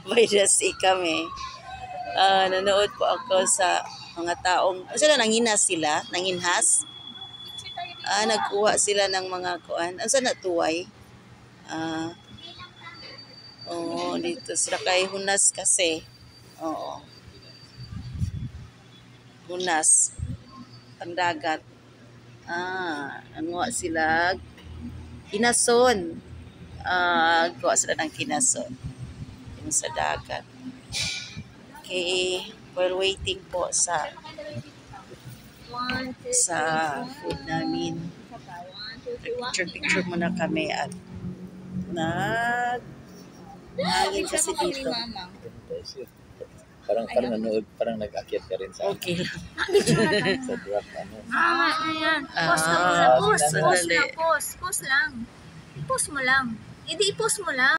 By the sea kami. Nanood po ako sa mga taong, sila nanginas sila, nanginhas. Nagkuha sila ng mga kuan. Ano sa natuway? Dito sila kay Hunas kasi. Oo. Hunas. Pandagat. Nanguha sila kinason. Kuha sila ng kinason. Yung sa dagat. Okay. We're waiting po sa food namin. Picture muna kami at hangin kasi dito. Parang nanood, parang nag-akyat ka rin sa okay lang. sa drop Ayan. Pause lang. Pause lang. I-post mo lang. Hindi, i-post mo lang.